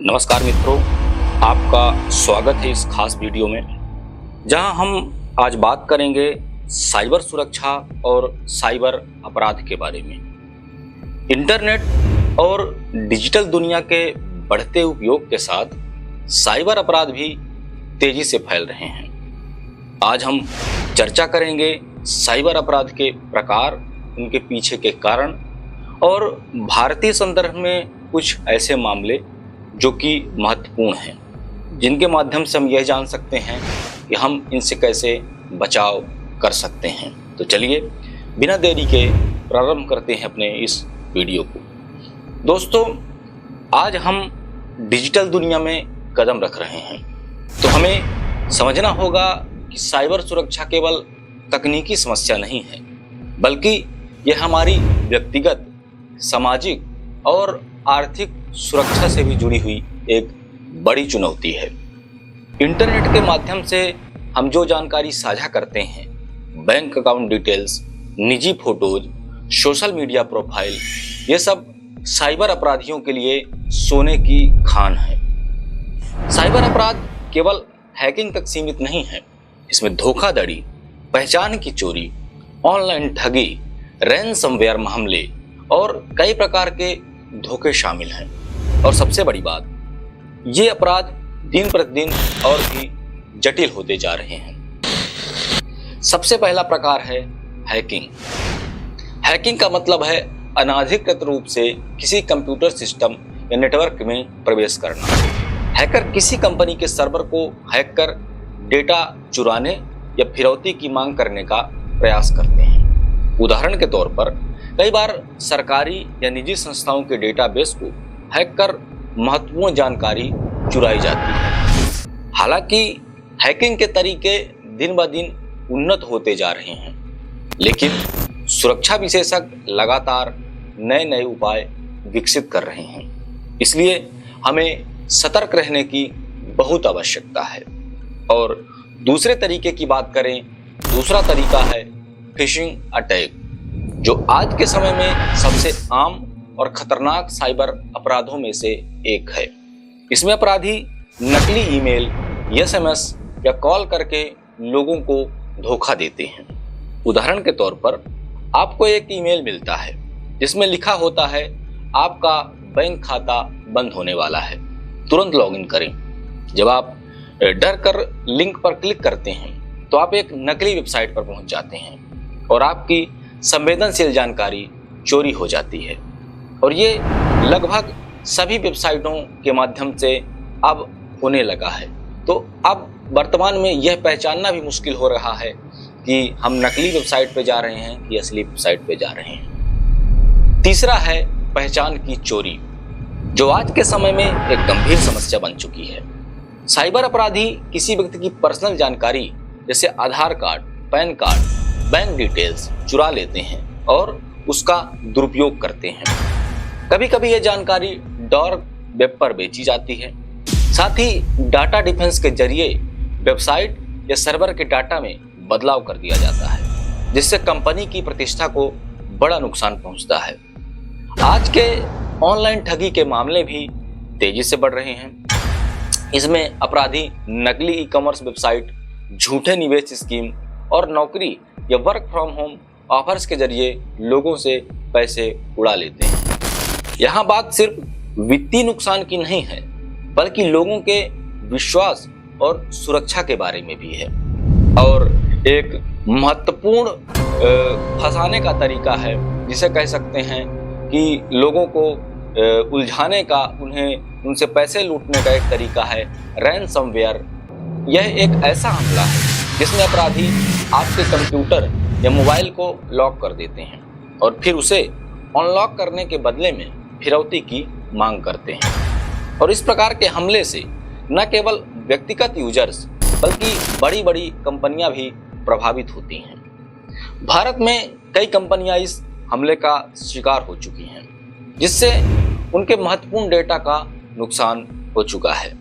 नमस्कार मित्रों, आपका स्वागत है इस खास वीडियो में जहां हम आज बात करेंगे साइबर सुरक्षा और साइबर अपराध के बारे में। इंटरनेट और डिजिटल दुनिया के बढ़ते उपयोग के साथ साइबर अपराध भी तेजी से फैल रहे हैं। आज हम चर्चा करेंगे साइबर अपराध के प्रकार, उनके पीछे के कारण और भारतीय संदर्भ में कुछ ऐसे मामले जो कि महत्वपूर्ण हैं, जिनके माध्यम से हम यह जान सकते हैं कि हम इनसे कैसे बचाव कर सकते हैं। तो चलिए बिना देरी के प्रारंभ करते हैं अपने इस वीडियो को। दोस्तों, आज हम डिजिटल दुनिया में कदम रख रहे हैं, तो हमें समझना होगा कि साइबर सुरक्षा केवल तकनीकी समस्या नहीं है, बल्कि यह हमारी व्यक्तिगत, सामाजिक और आर्थिक सुरक्षा से भी जुड़ी हुई एक बड़ी चुनौती है। इंटरनेट के माध्यम से हम जो जानकारी साझा करते हैं, बैंक अकाउंट डिटेल्स, निजी फोटोज, सोशल मीडिया प्रोफाइल, ये सब साइबर अपराधियों के लिए सोने की खान है। साइबर अपराध केवल हैकिंग तक सीमित नहीं है, इसमें धोखाधड़ी, पहचान की चोरी, ऑनलाइन ठगी, रैनसमवेयर हमले और कई प्रकार के धोखे शामिल हैं। और सबसे बड़ी बात, ये अपराध दिन प्रतिदिन और भी जटिल होते जा रहे हैं। सबसे पहला प्रकार है हैकिंग। हैकिंग का मतलब है अनाधिकृत रूप से किसी कंप्यूटर सिस्टम या नेटवर्क में प्रवेश करना। हैकर किसी कंपनी के सर्वर को हैक कर डेटा चुराने या फिरौती की मांग करने का प्रयास करते हैं। उदाहरण के तौर पर कई बार सरकारी या निजी संस्थाओं के डेटाबेस को हैक कर महत्वपूर्ण जानकारी चुराई जाती है। हालांकि हैकिंग के तरीके दिन ब दिन उन्नत होते जा रहे हैं, लेकिन सुरक्षा विशेषज्ञ लगातार नए नए उपाय विकसित कर रहे हैं। इसलिए हमें सतर्क रहने की बहुत आवश्यकता है। और दूसरे तरीके की बात करें, दूसरा तरीका है फिशिंग अटैक, जो आज के समय में सबसे आम और खतरनाक साइबर अपराधों में से एक है। इसमें अपराधी नकली ईमेल, एसएमएस या कॉल करके लोगों को धोखा देते हैं। उदाहरण के तौर पर आपको एक ईमेल मिलता है जिसमें लिखा होता है आपका बैंक खाता बंद होने वाला है, तुरंत लॉगिन करें। जब आप डर कर लिंक पर क्लिक करते हैं तो आप एक नकली वेबसाइट पर पहुंच जाते हैं और आपकी संवेदनशील जानकारी चोरी हो जाती है। और ये लगभग सभी वेबसाइटों के माध्यम से अब होने लगा है। तो अब वर्तमान में यह पहचानना भी मुश्किल हो रहा है कि हम नकली वेबसाइट पे जा रहे हैं कि असली वेबसाइट पे जा रहे हैं। तीसरा है पहचान की चोरी, जो आज के समय में एक गंभीर समस्या बन चुकी है। साइबर अपराधी किसी व्यक्ति की पर्सनल जानकारी जैसे Aadhaar card, PAN card, bank details चुरा लेते हैं और उसका दुरुपयोग करते हैं। कभी कभी यह जानकारी डार्क वेब पर बेची जाती है। साथ ही डाटा डिफेंस के जरिए वेबसाइट या सर्वर के डाटा में बदलाव कर दिया जाता है, जिससे कंपनी की प्रतिष्ठा को बड़ा नुकसान पहुंचता है। आज के ऑनलाइन ठगी के मामले भी तेजी से बढ़ रहे हैं। इसमें अपराधी नकली ई-कॉमर्स वेबसाइट, झूठे निवेश स्कीम और नौकरी या वर्क फ्रॉम होम ऑफर्स के जरिए लोगों से पैसे उड़ा लेते हैं। यहाँ बात सिर्फ वित्तीय नुकसान की नहीं है, बल्कि लोगों के विश्वास और सुरक्षा के बारे में भी है। और एक महत्वपूर्ण फंसाने का तरीका है, जिसे कह सकते हैं कि लोगों को उलझाने का, उनसे पैसे लूटने का एक तरीका है रैनसमवेयर। यह एक ऐसा हमला है जिसमें अपराधी आपके कंप्यूटर या मोबाइल को लॉक कर देते हैं और फिर उसे अनलॉक करने के बदले में फिरौती की मांग करते हैं। और इस प्रकार के हमले से न केवल व्यक्तिगत यूजर्स बल्कि बड़ी बड़ी कंपनियां भी प्रभावित होती हैं। भारत में कई कंपनियां इस हमले का शिकार हो चुकी हैं, जिससे उनके महत्वपूर्ण डेटा का नुकसान हो चुका है।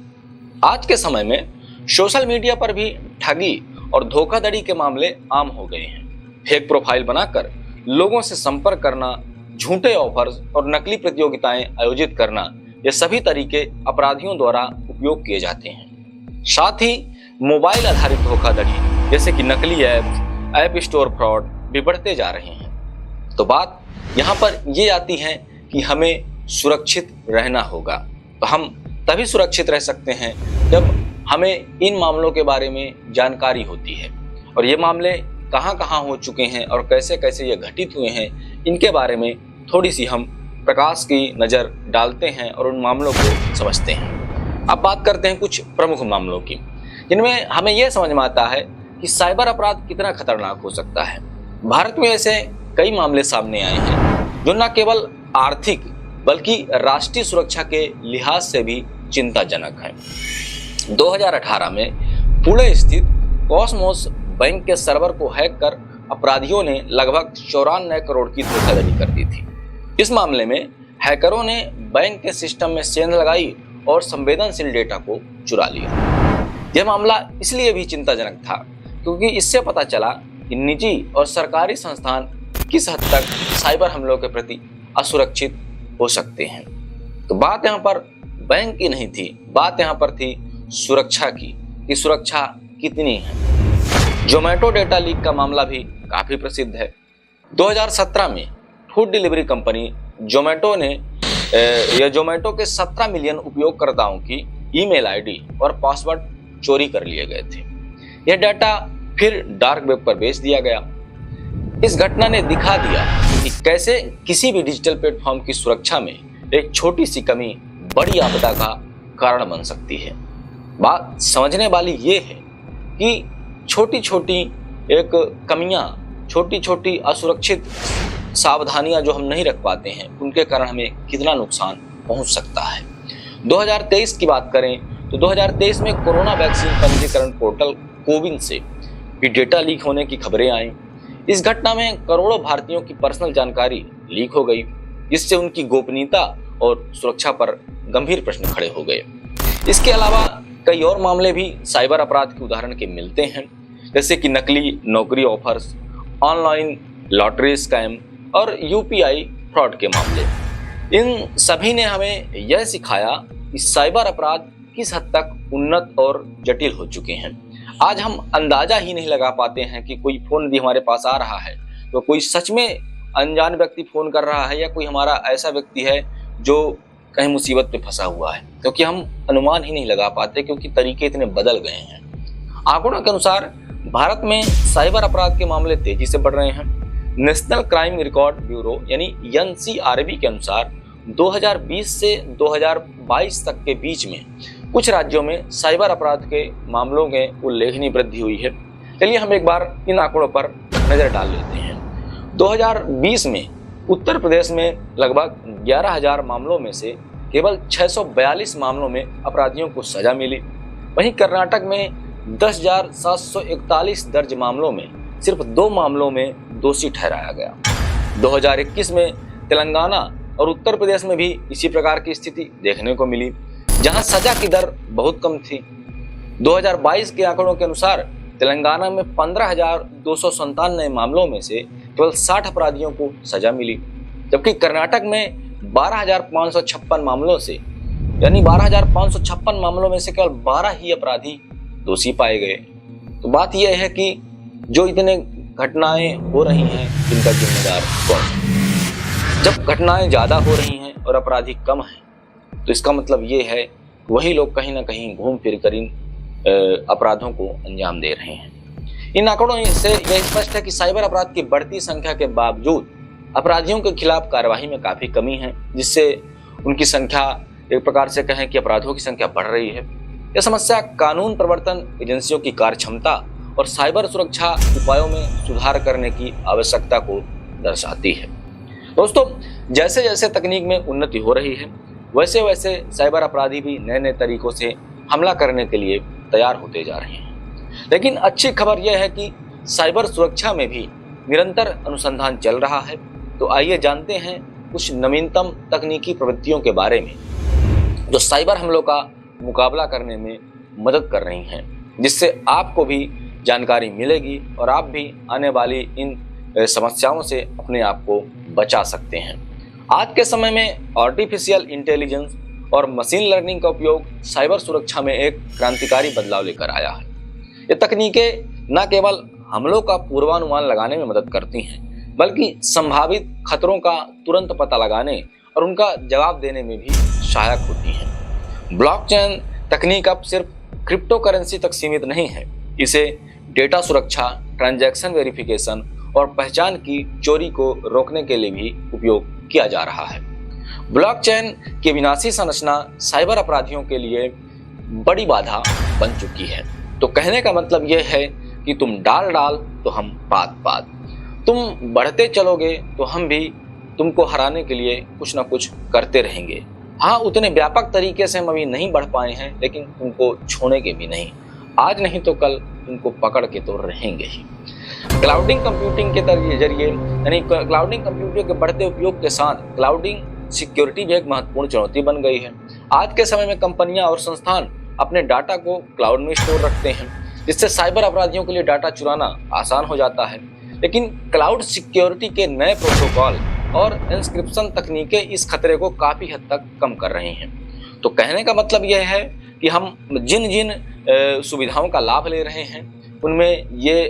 आज के समय में सोशल मीडिया पर भी ठगी और धोखाधड़ी के मामले आम हो गए हैं। फेक प्रोफाइल बनाकर लोगों से संपर्क करना, झूठे ऑफर्स और नकली प्रतियोगिताएं आयोजित करना ये सभी तरीके अपराधियों द्वारा उपयोग किए जाते हैं। साथ ही मोबाइल आधारित धोखाधड़ी जैसे कि नकली ऐप स्टोर फ्रॉड भी बढ़ते जा रहे हैं। तो बात यहाँ पर ये आती है कि हमें सुरक्षित रहना होगा। तो हम तभी सुरक्षित रह सकते हैं जब हमें इन मामलों के बारे में जानकारी होती है और ये मामले कहाँ कहाँ हो चुके हैं और कैसे कैसे ये घटित हुए हैं, इनके बारे में थोड़ी सी हम प्रकाश की नज़र डालते हैं और उन मामलों को समझते हैं। अब बात करते हैं कुछ प्रमुख मामलों की, जिनमें हमें यह समझ में आता है कि साइबर अपराध कितना खतरनाक हो सकता है। भारत में ऐसे कई मामले सामने आए हैं जो न केवल आर्थिक बल्कि राष्ट्रीय सुरक्षा के लिहाज से भी चिंताजनक है। 2018 में पुणे स्थित कॉसमोस बैंक के सर्वर को हैक कर अपराधियों ने लगभग 94 करोड़ की धोखाधड़ी कर दी थी। इस मामले में हैकरों ने बैंक के सिस्टम में सेंध लगाई और संवेदनशील डेटा को चुरा लिया। यह मामला इसलिए भी चिंताजनक था क्योंकि इससे पता चला कि निजी और सरकारी संस्थान किस हद तक साइबर हमलों के प्रति असुरक्षित हो सकते हैं। तो बात यहाँ पर बैंक की नहीं थी, बात यहाँ पर थी सुरक्षा की, कि सुरक्षा कितनी है। जोमेटो डेटा लीक का मामला भी काफी प्रसिद्ध है। 2017 में फूड डिलीवरी कंपनी जोमेटो के 17 मिलियन उपयोगकर्ताओं की ईमेल आईडी और पासवर्ड चोरी कर लिए गए थे। यह डाटा फिर डार्क वेब पर बेच दिया गया। इस घटना ने दिखा दिया कि कैसे किसी भी डिजिटल प्लेटफॉर्म की सुरक्षा में एक छोटी सी कमी बड़ी आपदा का कारण बन सकती है। बात समझने वाली ये है कि छोटी छोटी एक कमियां, छोटी छोटी असुरक्षित सावधानियां जो हम नहीं रख पाते हैं, उनके कारण हमें कितना नुकसान पहुंच सकता है। 2023 की बात करें तो 2023 में कोरोना वैक्सीन पंजीकरण पोर्टल कोविन से भी डेटा लीक होने की खबरें आई। इस घटना में करोड़ों भारतीयों की पर्सनल जानकारी लीक हो गई, जिससे उनकी गोपनीयता और सुरक्षा पर गंभीर प्रश्न खड़े हो गए। इसके अलावा कई और मामले भी साइबर अपराध के उदाहरण के मिलते हैं, जैसे कि नकली नौकरी ऑफर्स, ऑनलाइन लॉटरी स्कैम और यूपीआई फ्रॉड के मामले। इन सभी ने हमें यह सिखाया कि साइबर अपराध किस हद तक उन्नत और जटिल हो चुके हैं। आज हम अंदाजा ही नहीं लगा पाते हैं कि कोई फोन यदि हमारे पास आ रहा है तो कोई सच में अनजान व्यक्ति फोन कर रहा है या कोई हमारा ऐसा व्यक्ति है जो कहीं मुसीबत में फंसा हुआ है, क्योंकि हम अनुमान ही नहीं लगा पाते, क्योंकि तरीके इतने बदल गए हैं। आंकड़ों के अनुसार भारत में साइबर अपराध के मामले तेजी से बढ़ रहे हैं। नेशनल क्राइम रिकॉर्ड ब्यूरो यानी NCRB के अनुसार 2020 से 2022 तक के बीच में कुछ राज्यों में साइबर अपराध के मामलों में उल्लेखनीय वृद्धि हुई है। चलिए हम एक बार इन आंकड़ों पर नजर डाल लेते हैं। 2020 में उत्तर प्रदेश में लगभग 11,000 मामलों में से केवल 642 मामलों में अपराधियों को सजा मिली। वहीं कर्नाटक में 10,741 दर्ज मामलों में सिर्फ 2 मामलों में दोषी ठहराया गया। 2021 में तेलंगाना और उत्तर प्रदेश में भी इसी प्रकार की स्थिति देखने को मिली, जहां सजा की दर बहुत कम थी। 2022 के आंकड़ों के अनुसार तेलंगाना में 15,297 मामलों में से केवल 60 अपराधियों को सजा मिली, जबकि कर्नाटक में 12,556 मामलों से यानी 12,556 मामलों में से केवल 12 ही अपराधी दोषी पाए गए। तो बात यह है कि जो इतने घटनाएं हो रही हैं, इनका जिम्मेदार कौन? जब घटनाएं ज्यादा हो रही हैं और अपराधी कम हैं, तो इसका मतलब ये है वही लोग कहीं ना कहीं घूम फिर कर इन अपराधों को अंजाम दे रहे हैं। इन आंकड़ों से यह स्पष्ट है कि साइबर अपराध की बढ़ती संख्या के बावजूद अपराधियों के खिलाफ कार्यवाही में काफी कमी है, जिससे उनकी संख्या, एक प्रकार से कहें कि अपराधों की संख्या बढ़ रही है। यह समस्या कानून प्रवर्तन एजेंसियों की कार्यक्षमता और साइबर सुरक्षा उपायों में सुधार करने की आवश्यकता को दर्शाती है। दोस्तों, जैसे जैसे तकनीक में उन्नति हो रही है, वैसे वैसे साइबर अपराधी भी नए नए तरीकों से हमला करने के लिए तैयार होते जा रहे हैं। लेकिन अच्छी खबर यह है कि साइबर सुरक्षा में भी निरंतर अनुसंधान चल रहा है। तो आइए जानते हैं कुछ नवीनतम तकनीकी प्रवृत्तियों के बारे में जो साइबर हमलों का मुकाबला करने में मदद कर रही हैं, जिससे आपको भी जानकारी मिलेगी और आप भी आने वाली इन समस्याओं से अपने आप को बचा सकते हैं। आज के समय में आर्टिफिशियल इंटेलिजेंस और मशीन लर्निंग का उपयोग साइबर सुरक्षा में एक क्रांतिकारी बदलाव लेकर आया है। ये तकनीकें न केवल हमलों का पूर्वानुमान लगाने में मदद करती हैं, बल्कि संभावित खतरों का तुरंत पता लगाने और उनका जवाब देने में भी सहायक होती हैं। ब्लॉकचेन तकनीक अब सिर्फ क्रिप्टो करेंसी तक सीमित नहीं है, इसे डेटा सुरक्षा, ट्रांजैक्शन वेरिफिकेशन और पहचान की चोरी को रोकने के लिए भी उपयोग किया जा रहा है। ब्लॉकचेन की विनाशी संरचना साइबर अपराधियों के लिए बड़ी बाधा बन चुकी है। तो कहने का मतलब यह है कि तुम डाल तो हम पात, तुम बढ़ते चलोगे तो हम भी तुमको हराने के लिए कुछ ना कुछ करते रहेंगे। हाँ, उतने व्यापक तरीके से हम अभी नहीं बढ़ पाए हैं, लेकिन तुमको छोड़ेंगे भी नहीं। आज नहीं तो कल तुमको पकड़ के तो रहेंगे ही। क्लाउडिंग कंप्यूटिंग के जरिए यानी क्लाउडिंग कंप्यूटिंग के बढ़ते उपयोग के साथ क्लाउडिंग सिक्योरिटी भी एक महत्वपूर्ण चुनौती बन गई है। आज के समय में कंपनियां और संस्थान अपने डाटा को क्लाउड में स्टोर रखते हैं, जिससे साइबर अपराधियों के लिए डाटा चुराना आसान हो जाता है। लेकिन क्लाउड सिक्योरिटी के नए प्रोटोकॉल और इंस्क्रिप्शन तकनीकें इस खतरे को काफी हद तक कम कर रही हैं। तो कहने का मतलब यह है कि हम जिन जिन सुविधाओं का लाभ ले रहे हैं, उनमें ये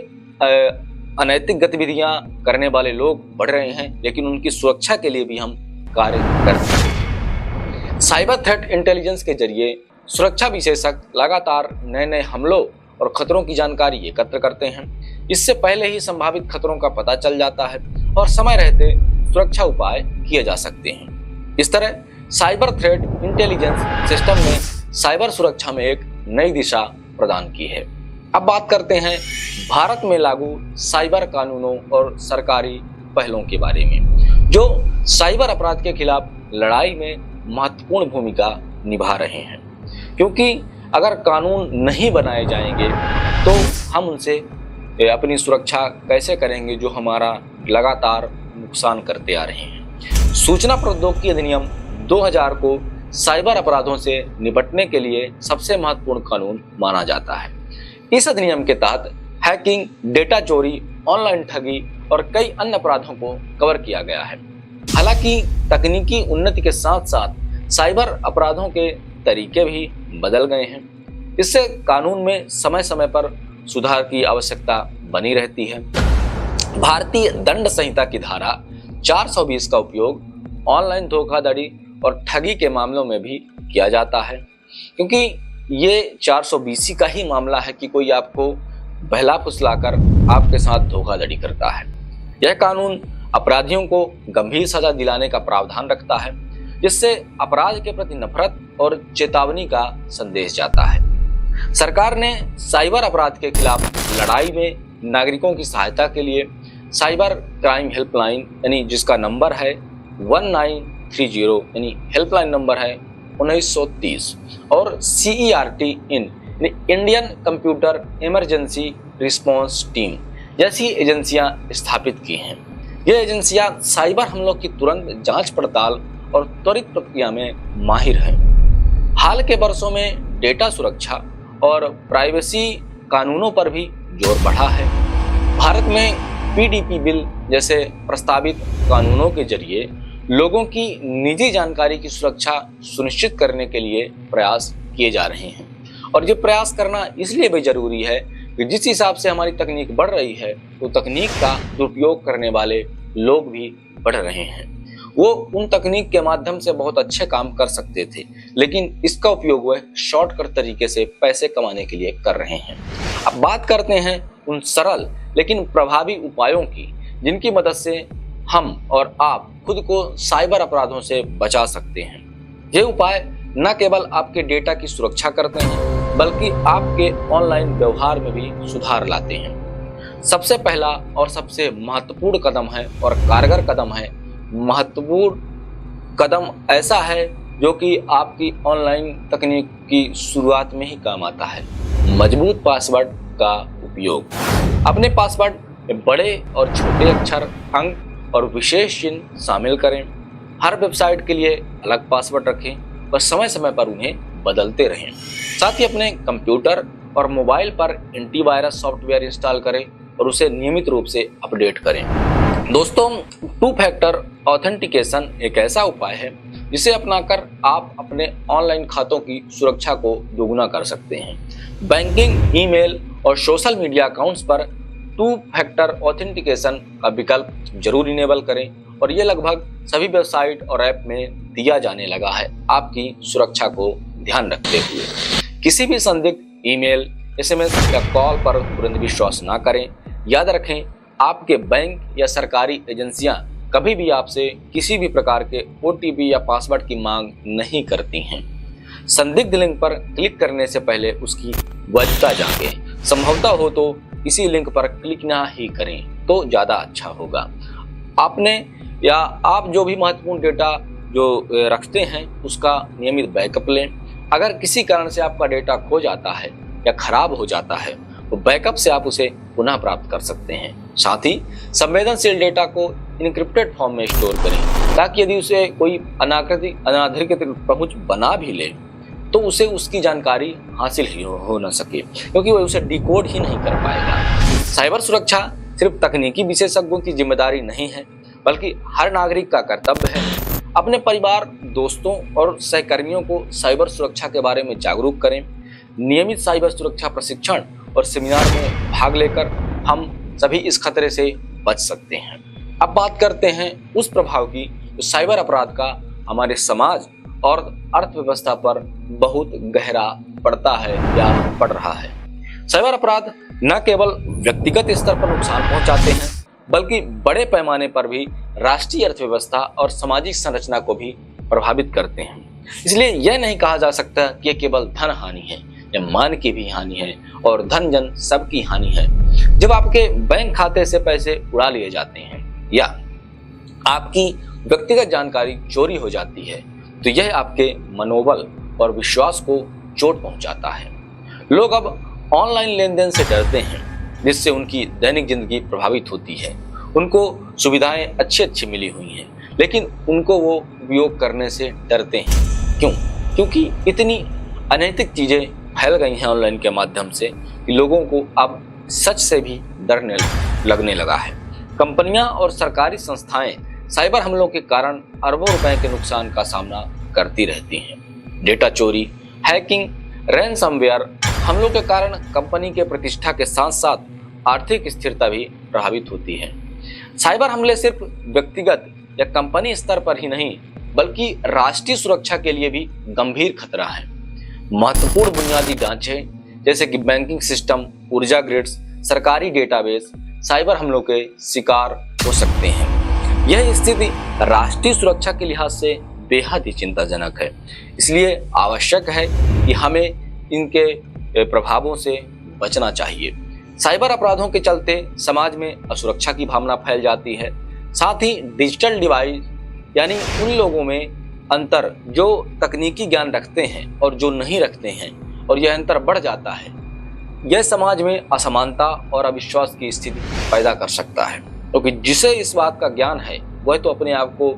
अनैतिक गतिविधियां करने वाले लोग बढ़ रहे हैं, लेकिन उनकी सुरक्षा के लिए भी हम कार्य करते हैं। साइबर थ्रेट इंटेलिजेंस के जरिए सुरक्षा विशेषज्ञ लगातार नए नए हमलों और खतरों की जानकारी एकत्र करते हैं। इससे पहले ही संभावित खतरों का पता चल जाता है और समय रहते सुरक्षा उपाय किए जा सकते हैं। इस तरह साइबर थ्रेट इंटेलिजेंस सिस्टम ने साइबर सुरक्षा में एक नई दिशा प्रदान की है। अब बात करते हैं भारत में लागू साइबर कानूनों और सरकारी पहलों के बारे में, जो साइबर अपराध के खिलाफ लड़ाई में महत्वपूर्ण भूमिका निभा रहे हैं। क्योंकि अगर कानून नहीं बनाए जाएंगे तो हम उनसे अपनी सुरक्षा कैसे करेंगे, जो हमारा लगातार नुकसान करते आ रहे हैं। सूचना प्रौद्योगिकी अधिनियम 2000 को साइबर अपराधों से निपटने के लिए सबसे महत्वपूर्ण कानून माना जाता है। इस अधिनियम के तहत हैकिंग, डेटा चोरी, ऑनलाइन ठगी और कई अन्य अपराधों को कवर किया गया है। हालांकि तकनीकी उन्नति के साथ साथ साइबर अपराधों के तरीके भी बदल गए हैं। इससे कानून में समय समय पर सुधार की आवश्यकता बनी रहती है। भारतीय दंड संहिता की धारा 420 का उपयोग ऑनलाइन धोखाधड़ी और ठगी के मामलों में भी किया जाता है, क्योंकि ये 420 का ही मामला है कि कोई आपको बहला फुसलाकर आपके साथ धोखाधड़ी करता है। यह कानून अपराधियों को गंभीर सजा दिलाने का प्रावधान रखता है, जिससे अपराध के प्रति नफरत और चेतावनी का संदेश जाता है। सरकार ने साइबर अपराध के खिलाफ लड़ाई में नागरिकों की सहायता के लिए साइबर क्राइम हेल्पलाइन यानी जिसका नंबर है 1930 यानी हेल्पलाइन नंबर है 1930 और CERT Indian computer emergency response team जैसी एजेंसियां स्थापित की हैं। ये एजेंसियां साइबर हमलों की तुरंत जांच पड़ताल और त्वरित प्रक्रिया में माहिर हैं। हाल के वर्षों में डेटा सुरक्षा और प्राइवेसी कानूनों पर भी जोर बढ़ा है। भारत में PDP बिल जैसे प्रस्तावित कानूनों के जरिए लोगों की निजी जानकारी की सुरक्षा सुनिश्चित करने के लिए प्रयास किए जा रहे हैं। और ये प्रयास करना इसलिए भी जरूरी है कि जिस हिसाब से हमारी तकनीक बढ़ रही है, तो तकनीक का दुरुपयोग करने वाले लोग भी बढ़ रहे हैं। वो उन तकनीक के माध्यम से बहुत अच्छे काम कर सकते थे, लेकिन इसका उपयोग वह शॉर्टकट तरीके से पैसे कमाने के लिए कर रहे हैं। अब बात करते हैं उन सरल लेकिन प्रभावी उपायों की, जिनकी मदद से हम और आप खुद को साइबर अपराधों से बचा सकते हैं। ये उपाय न केवल आपके डेटा की सुरक्षा करते हैं, बल्कि आपके ऑनलाइन व्यवहार में भी सुधार लाते हैं। सबसे पहला और सबसे महत्वपूर्ण कदम है और कारगर कदम है, महत्वपूर्ण कदम ऐसा है जो कि आपकी ऑनलाइन तकनीक की शुरुआत में ही काम आता है, मजबूत पासवर्ड का उपयोग। अपने पासवर्ड में बड़े और छोटे अक्षर, अंक और विशेष चिन्ह शामिल करें। हर वेबसाइट के लिए अलग पासवर्ड रखें और समय समय पर उन्हें बदलते रहें। साथ ही अपने कंप्यूटर और मोबाइल पर एंटीवायरस सॉफ्टवेयर इंस्टॉल करें और उसे नियमित रूप से अपडेट करें। दोस्तों, 2 फैक्टर ऑथेंटिकेशन एक ऐसा उपाय है जिसे अपनाकर आप अपने ऑनलाइन खातों की सुरक्षा को दोगुना कर सकते हैं। बैंकिंग, ईमेल और सोशल मीडिया अकाउंट्स पर 2 फैक्टर ऑथेंटिकेशन का विकल्प जरूर इनेबल करें और ये लगभग सभी वेबसाइट और ऐप में दिया जाने लगा है। आपकी सुरक्षा को ध्यान रखते हुए किसी भी संदिग्ध ईमेल, SMS या कॉल पर तुरंत विश्वास ना करें। याद रखें, आपके बैंक या सरकारी एजेंसियां कभी भी आपसे किसी भी प्रकार के OTP या पासवर्ड की मांग नहीं करती हैं। संदिग्ध लिंक पर क्लिक करने से पहले उसकी वैधता जांचें। संभवतः हो तो इसी लिंक पर क्लिक ना ही करें तो ज़्यादा अच्छा होगा। आपने या आप जो भी महत्वपूर्ण डेटा जो रखते हैं उसका नियमित बैकअप लें। अगर किसी कारण से आपका डेटा खो जाता है या खराब हो जाता है तो बैकअप से आप उसे पुनः प्राप्त कर सकते हैं। साथ ही संवेदनशील डेटा को इनक्रिप्टेड फॉर्म में स्टोर करें ताकि यदि उसे कोई अनाधिकृत पहुंच बना भी ले तो उसे उसकी जानकारी हासिल ही हो न सके, क्योंकि वह उसे डिकोड ही नहीं कर पाएगा। साइबर सुरक्षा सिर्फ तकनीकी विशेषज्ञों की जिम्मेदारी नहीं है, बल्कि हर नागरिक का कर्तव्य है। अपने परिवार, दोस्तों और सहकर्मियों को साइबर सुरक्षा के बारे में जागरूक करें। नियमित साइबर सुरक्षा प्रशिक्षण और सेमिनार में भाग लेकर हम सभी इस खतरे से बच सकते हैं। अब बात करते हैं उस प्रभाव की जो साइबर अपराध का हमारे समाज और अर्थव्यवस्था पर बहुत गहरा पड़ता है या पड़ रहा है। साइबर अपराध न केवल व्यक्तिगत स्तर पर नुकसान पहुंचाते हैं, बल्कि बड़े पैमाने पर भी राष्ट्रीय अर्थव्यवस्था और सामाजिक संरचना को भी प्रभावित करते हैं। इसलिए यह नहीं कहा जा सकता कि केवल धन हानि है, यह मान की भी हानि है और धन जन सबकी हानि है। जब आपके बैंक खाते से पैसे उड़ा लिए जाते हैं या आपकी व्यक्तिगत जानकारी चोरी हो जाती है तो यह आपके मनोबल और विश्वास को चोट पहुंचाता है। लोग अब ऑनलाइन लेन देन से डरते हैं, जिससे उनकी दैनिक जिंदगी प्रभावित होती है। उनको सुविधाएं अच्छी मिली हुई हैं, लेकिन उनको वो उपयोग करने से डरते हैं। क्यों? क्योंकि इतनी अनैतिक चीजें फैल गई हैं ऑनलाइन के माध्यम से कि लोगों को अब सच से भी डरने लगने लगा है। कंपनियां और सरकारी संस्थाएं साइबर हमलों के कारण अरबों रुपए के नुकसान का सामना करती रहती हैं। डेटा चोरी, हैकिंग, रैनसमवेयर हमलों के कारण कंपनी के प्रतिष्ठा के साथ साथ आर्थिक स्थिरता भी प्रभावित होती है। साइबर हमले सिर्फ व्यक्तिगत या कंपनी स्तर पर ही नहीं, बल्कि राष्ट्रीय सुरक्षा के लिए भी गंभीर खतरा है। महत्वपूर्ण बुनियादी ढांचे जैसे कि बैंकिंग सिस्टम, ऊर्जा ग्रिड्स, सरकारी डेटाबेस साइबर हमलों के शिकार हो सकते हैं। यह स्थिति राष्ट्रीय सुरक्षा के लिहाज से बेहद ही चिंताजनक है। इसलिए आवश्यक है कि हमें इनके प्रभावों से बचना चाहिए। साइबर अपराधों के चलते समाज में असुरक्षा की भावना फैल जाती है। साथ ही डिजिटल डिवाइस यानी उन लोगों में अंतर जो तकनीकी ज्ञान रखते हैं और जो नहीं रखते हैं, और यह अंतर बढ़ जाता है। यह समाज में असमानता और अविश्वास की स्थिति पैदा कर सकता है, क्योंकि जिसे इस बात का ज्ञान है वह तो अपने आप को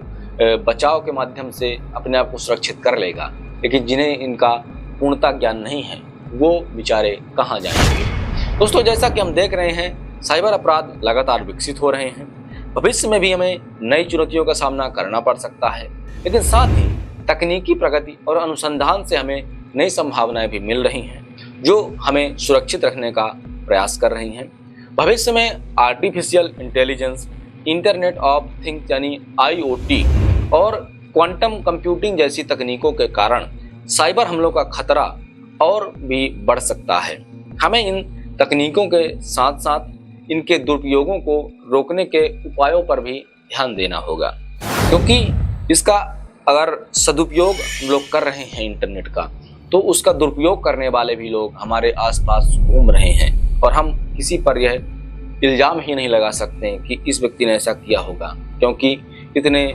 बचाव के माध्यम से अपने आप को सुरक्षित कर लेगा, लेकिन जिन्हें इनका पूर्णता ज्ञान नहीं है वो बेचारे कहाँ जाएंगे। दोस्तों, जैसा कि हम देख रहे हैं साइबर अपराध लगातार विकसित हो रहे हैं। भविष्य में भी हमें नई चुनौतियों का सामना करना पड़ सकता है, लेकिन साथ ही तकनीकी प्रगति और अनुसंधान से हमें नई संभावनाएं भी मिल रही हैं जो हमें सुरक्षित रखने का प्रयास कर रही हैं। भविष्य में artificial intelligence, internet of things यानी IoT और क्वांटम कंप्यूटिंग जैसी तकनीकों के कारण साइबर हमलों का खतरा और भी बढ़ सकता है। हमें इन तकनीकों के साथ साथ इनके दुरुपयोगों को रोकने के उपायों पर भी ध्यान देना होगा, क्योंकि इसका अगर सदुपयोग हम लोग कर रहे हैं इंटरनेट का, तो उसका दुरुपयोग करने वाले भी लोग हमारे आसपास घूम रहे हैं और हम किसी पर यह इल्जाम ही नहीं लगा सकते कि इस व्यक्ति ने ऐसा किया होगा, क्योंकि इतने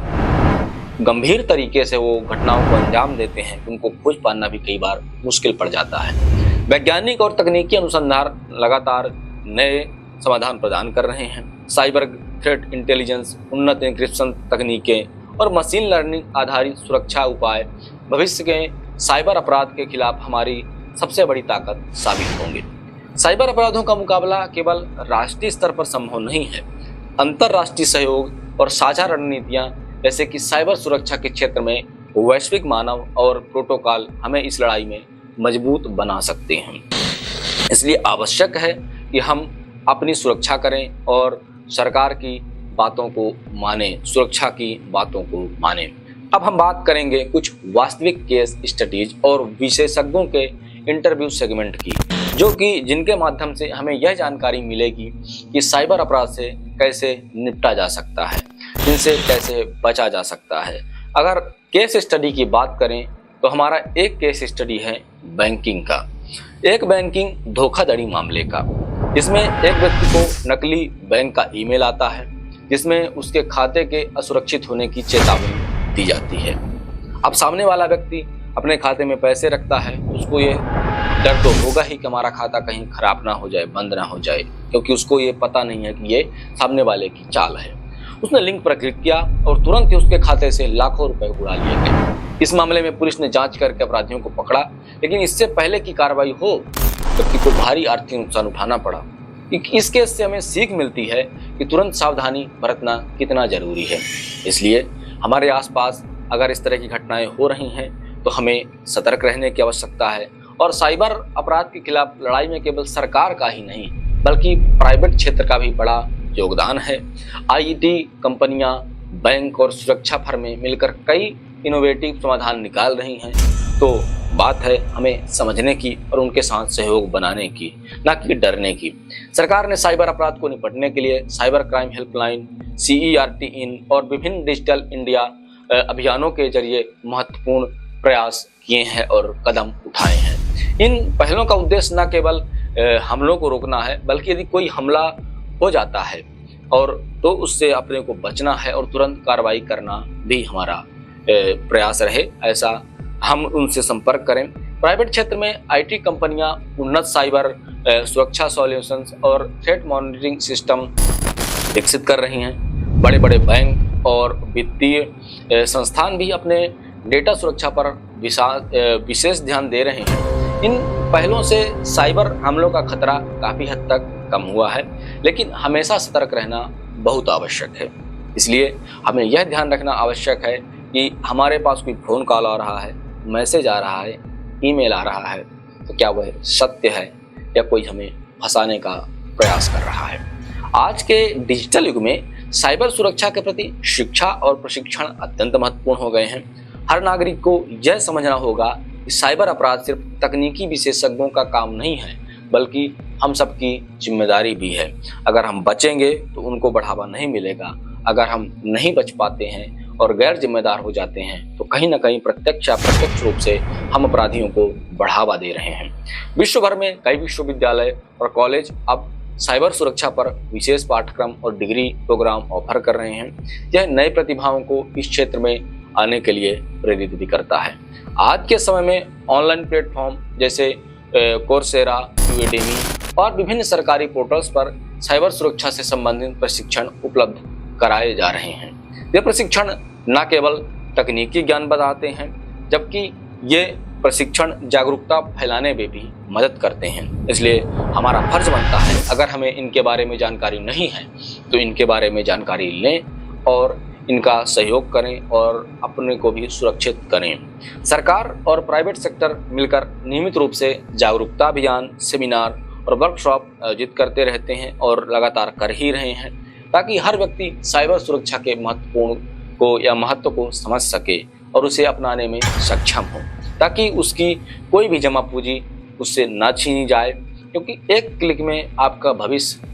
गंभीर तरीके से वो घटनाओं को अंजाम देते हैं कि उनको खोज पाना भी कई बार मुश्किल पड़ जाता है। वैज्ञानिक और तकनीकी अनुसंधान लगातार नए समाधान प्रदान कर रहे हैं। साइबर थ्रेट इंटेलिजेंस, उन्नत एन्क्रिप्शन तकनीकें और मशीन लर्निंग आधारित सुरक्षा उपाय भविष्य के साइबर अपराध के खिलाफ हमारी सबसे बड़ी ताकत साबित होंगे। साइबर अपराधों का मुकाबला केवल राष्ट्रीय स्तर पर संभव नहीं है। अंतर्राष्ट्रीय सहयोग और साझा रणनीतियां जैसे कि साइबर सुरक्षा के क्षेत्र में वैश्विक मानव और प्रोटोकॉल हमें इस लड़ाई में मजबूत बना सकते हैं। इसलिए आवश्यक है कि हम अपनी सुरक्षा करें और सरकार की बातों को माने, सुरक्षा की बातों को माने। अब हम बात करेंगे कुछ वास्तविक केस स्टडीज और विशेषज्ञों के इंटरव्यू सेगमेंट की, जो कि जिनके माध्यम से हमें यह जानकारी मिलेगी कि साइबर अपराध से कैसे निपटा जा सकता है, इनसे कैसे बचा जा सकता है। अगर केस स्टडी की बात करें तो हमारा एक केस स्टडी है बैंकिंग का, एक बैंकिंग धोखाधड़ी मामले का। इसमें एक व्यक्ति को नकली बैंक का ईमेल आता है जिसमें उसके खाते के असुरक्षित होने की चेतावनी दी जाती है। अब सामने वाला व्यक्ति अपने खाते में पैसे रखता है, उसको ये डर तो होगा ही कि हमारा खाता कहीं खराब ना हो जाए, बंद ना हो जाए, क्योंकि उसको ये पता नहीं है कि ये सामने वाले की चाल है। उसने लिंक पर क्लिक किया और तुरंत ही उसके खाते से लाखों रुपए उड़ा लिए गए। इस मामले में पुलिस ने जांच करके अपराधियों को पकड़ा, लेकिन इससे पहले की कार्रवाई हो व्यक्ति को भारी आर्थिक नुकसान उठाना पड़ा। इस केस से हमें सीख मिलती है कि तुरंत सावधानी बरतना कितना जरूरी है। इसलिए हमारे आसपास अगर इस तरह की घटनाएं हो रही हैं तो हमें सतर्क रहने की आवश्यकता है। और साइबर अपराध के खिलाफ लड़ाई में केवल सरकार का ही नहीं बल्कि प्राइवेट क्षेत्र का भी बड़ा योगदान है। आईटी कंपनियां, बैंक और सुरक्षा फर्में मिलकर कई इनोवेटिव समाधान निकाल रही हैं। तो बात है हमें समझने की और उनके साथ सहयोग बनाने की, ना कि डरने की। सरकार ने साइबर अपराध को निपटने के लिए साइबर क्राइम हेल्पलाइन, CERT इन और विभिन्न डिजिटल इंडिया अभियानों के जरिए महत्वपूर्ण प्रयास किए हैं और कदम उठाए हैं। इन पहलों का उद्देश्य न केवल हमलों को रोकना है, बल्कि यदि कोई हमला हो जाता है और तो उससे अपने को बचना है और तुरंत कार्रवाई करना भी हमारा प्रयास रहे। ऐसा हम उनसे संपर्क करें। प्राइवेट क्षेत्र में IT कंपनियां उन्नत साइबर सुरक्षा सॉल्यूशंस और थ्रेट मॉनिटरिंग सिस्टम विकसित कर रही हैं। बड़े बड़े बैंक और वित्तीय संस्थान भी अपने डेटा सुरक्षा पर विशेष ध्यान दे रहे हैं। इन पहलों से साइबर हमलों का खतरा काफ़ी हद तक कम हुआ है, लेकिन हमेशा सतर्क रहना बहुत आवश्यक है। इसलिए हमें यह ध्यान रखना आवश्यक है कि हमारे पास कोई फ़ोन कॉल आ रहा है, मैसेज आ रहा है, ईमेल आ रहा है, तो क्या वह सत्य है या कोई हमें फंसाने का प्रयास कर रहा है। आज के डिजिटल युग में साइबर सुरक्षा के प्रति शिक्षा और प्रशिक्षण अत्यंत महत्वपूर्ण हो गए हैं। हर नागरिक को यह समझना होगा कि साइबर अपराध सिर्फ तकनीकी विशेषज्ञों का काम नहीं है, बल्कि हम सबकी जिम्मेदारी भी है। अगर हम बचेंगे तो उनको बढ़ावा नहीं मिलेगा। अगर हम नहीं बच पाते हैं और गैर जिम्मेदार हो जाते हैं तो कहीं ना कहीं प्रत्यक्ष या अप्रत्यक्ष रूप से हम अपराधियों को बढ़ावा दे रहे हैं। विश्व भर में कई विश्वविद्यालय और कॉलेज अब साइबर सुरक्षा पर विशेष पाठ्यक्रम और डिग्री प्रोग्राम ऑफर कर रहे हैं। यह नए प्रतिभाओं को इस क्षेत्र में आने के लिए प्रेरित भी करता है। आज के समय में ऑनलाइन प्लेटफॉर्म जैसे कोर्सेरा, यूडेमी और विभिन्न सरकारी पोर्टल्स पर साइबर सुरक्षा से संबंधित प्रशिक्षण उपलब्ध कराए जा रहे हैं। ये प्रशिक्षण न केवल तकनीकी ज्ञान बताते हैं, जबकि ये प्रशिक्षण जागरूकता फैलाने में भी मदद करते हैं। इसलिए हमारा फर्ज बनता है, अगर हमें इनके बारे में जानकारी नहीं है तो इनके बारे में जानकारी लें और इनका सहयोग करें और अपने को भी सुरक्षित करें। सरकार और प्राइवेट सेक्टर मिलकर नियमित रूप से जागरूकता अभियान, सेमिनार और वर्कशॉप आयोजित करते रहते हैं और लगातार कर ही रहे हैं, ताकि हर व्यक्ति साइबर सुरक्षा के महत्व को समझ सके और उसे अपनाने में सक्षम हो, ताकि उसकी कोई भी जमा पूंजी उससे ना छीनी जाए, क्योंकि एक क्लिक में आपका भविष्य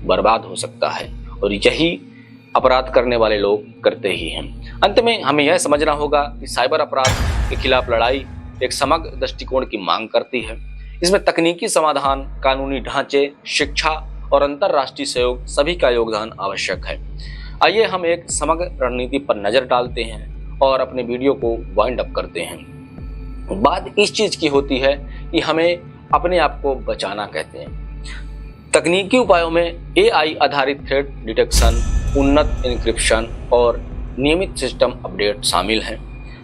बर्बाद हो सकता है और यही अपराध करने वाले लोग करते ही हैं। अंत में हमें यह समझना होगा कि साइबर अपराध के खिलाफ लड़ाई एक समग्र दृष्टिकोण की मांग करती है। इसमें तकनीकी समाधान, कानूनी ढांचे, शिक्षा और अंतर्राष्ट्रीय सहयोग सभी का योगदान आवश्यक है। आइए हम एक समग्र रणनीति पर नजर डालते हैं और अपने वीडियो को वाइंड अप करते हैं। बात इस चीज की होती है कि हमें अपने आप को बचाना कहते हैं। तकनीकी उपायों में AI आधारित थ्रेट डिटेक्शन, उन्नत एन्क्रिप्शन और नियमित सिस्टम अपडेट शामिल हैं।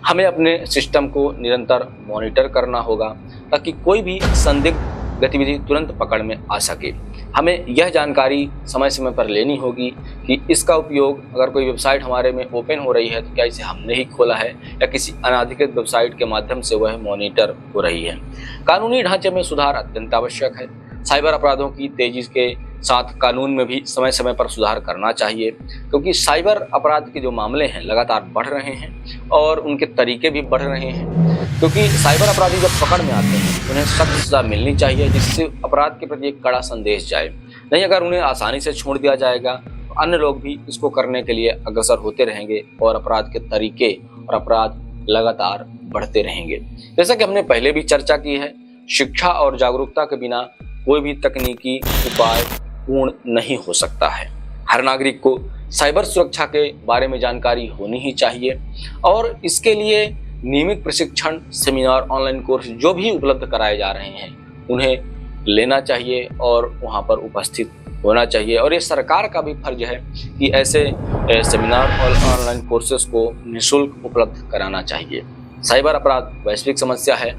हमें अपने सिस्टम को निरंतर मॉनिटर करना होगा ताकि कोई भी संदिग्ध गतिविधि तुरंत पकड़ में आ सके। हमें यह जानकारी समय समय पर लेनी होगी कि इसका उपयोग, अगर कोई वेबसाइट हमारे में ओपन हो रही है तो क्या इसे हमने ही खोला है या किसी अनाधिकृत वेबसाइट के माध्यम से वह मॉनिटर हो रही है। कानूनी ढांचे में सुधार अत्यंत आवश्यक है। साइबर अपराधों की तेजी के साथ कानून में भी समय समय पर सुधार करना चाहिए, क्योंकि साइबर अपराध के जो मामले हैं लगातार बढ़ रहे हैं और उनके तरीके भी बढ़ रहे हैं। क्योंकि साइबर अपराधी जब पकड़ में आते हैं उन्हें सख्त सजा मिलनी चाहिए, जिससे अपराध के प्रति एक कड़ा संदेश जाए। नहीं, अगर उन्हें आसानी से छोड़ दिया जाएगा तो अन्य लोग भी इसको करने के लिए अग्रसर होते रहेंगे और अपराध के तरीके और अपराध लगातार बढ़ते रहेंगे। जैसा कि हमने पहले भी चर्चा की है, शिक्षा और जागरूकता के बिना कोई भी तकनीकी उपाय पूर्ण नहीं हो सकता है। हर नागरिक को साइबर सुरक्षा के बारे में जानकारी होनी ही चाहिए और इसके लिए नियमित प्रशिक्षण, सेमिनार, ऑनलाइन कोर्स जो भी उपलब्ध कराए जा रहे हैं उन्हें लेना चाहिए और वहां पर उपस्थित होना चाहिए। और ये सरकार का भी फर्ज है कि ऐसे सेमिनार और ऑनलाइन कोर्सेस को निःशुल्क उपलब्ध कराना चाहिए। साइबर अपराध वैश्विक समस्या है,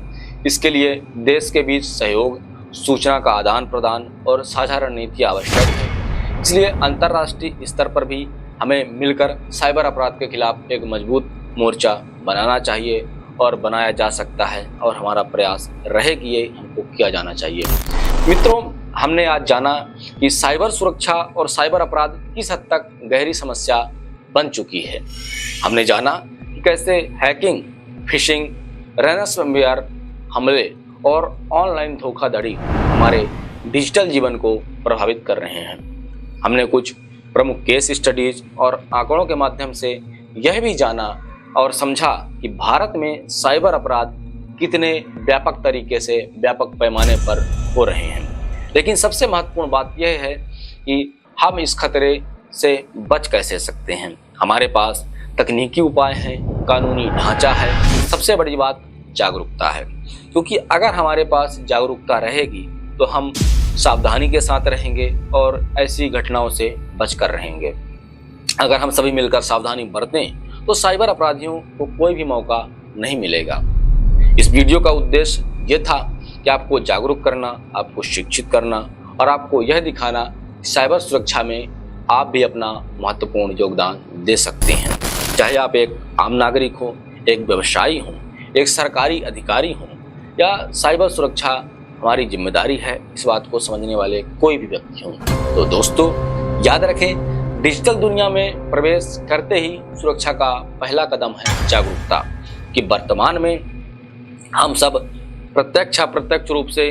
इसके लिए देश के बीच सहयोग, सूचना का आदान प्रदान और साझा रणनीति आवश्यक है। इसलिए अंतर्राष्ट्रीय स्तर पर भी हमें मिलकर साइबर अपराध के खिलाफ एक मजबूत मोर्चा बनाना चाहिए और बनाया जा सकता है और हमारा प्रयास रहे कि ये हमको किया जाना चाहिए। मित्रों, हमने आज जाना कि साइबर सुरक्षा और साइबर अपराध किस हद तक गहरी समस्या बन चुकी है। हमने जाना कि कैसे हैकिंग, फिशिंग, रैनसमवेयर हमले और ऑनलाइन धोखाधड़ी हमारे डिजिटल जीवन को प्रभावित कर रहे हैं। हमने कुछ प्रमुख केस स्टडीज और आंकड़ों के माध्यम से यह भी जाना और समझा कि भारत में साइबर अपराध कितने व्यापक तरीके से, व्यापक पैमाने पर हो रहे हैं। लेकिन सबसे महत्वपूर्ण बात यह है कि हम इस खतरे से बच कैसे सकते हैं। हमारे पास तकनीकी उपाय हैं, कानूनी ढांचा है, सबसे बड़ी बात जागरूकता है। क्योंकि अगर हमारे पास जागरूकता रहेगी तो हम सावधानी के साथ रहेंगे और ऐसी घटनाओं से बचकर रहेंगे। अगर हम सभी मिलकर सावधानी बरतें तो साइबर अपराधियों को कोई भी मौका नहीं मिलेगा। इस वीडियो का उद्देश्य ये था कि आपको जागरूक करना, आपको शिक्षित करना और आपको यह दिखाना कि साइबर सुरक्षा में आप भी अपना महत्वपूर्ण योगदान दे सकते हैं। चाहे आप एक आम नागरिक हो, एक व्यवसायी हो, एक सरकारी अधिकारी हो या साइबर सुरक्षा हमारी जिम्मेदारी है, इस बात को समझने वाले कोई भी व्यक्ति हो। तो दोस्तों, याद रखें, डिजिटल दुनिया में प्रवेश करते ही सुरक्षा का पहला कदम है जागरूकता। कि वर्तमान में हम सब प्रत्यक्ष रूप से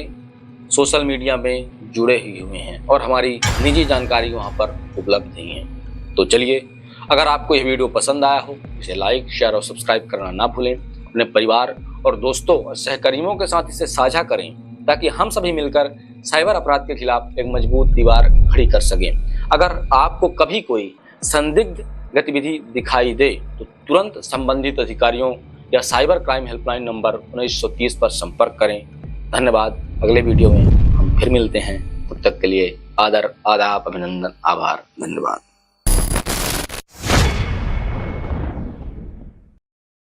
सोशल मीडिया में जुड़े ही हुए हैं और हमारी निजी जानकारी वहां पर उपलब्ध नहीं है। तो चलिए, अगर आपको यह वीडियो पसंद आया हो इसे लाइक, शेयर और सब्सक्राइब करना ना भूलें। अपने परिवार और दोस्तों और सहकर्मियों के साथ इसे साझा करें ताकि हम सभी मिलकर साइबर अपराध के खिलाफ एक मजबूत दीवार खड़ी कर सकें। अगर आपको कभी कोई संदिग्ध गतिविधि दिखाई दे तो तुरंत संबंधित अधिकारियों या साइबर क्राइम हेल्पलाइन नंबर 1930 पर संपर्क करें। धन्यवाद। अगले वीडियो में हम फिर मिलते हैं। तब तक के लिए आदर, आदाब, अभिनंदन, आभार, धन्यवाद।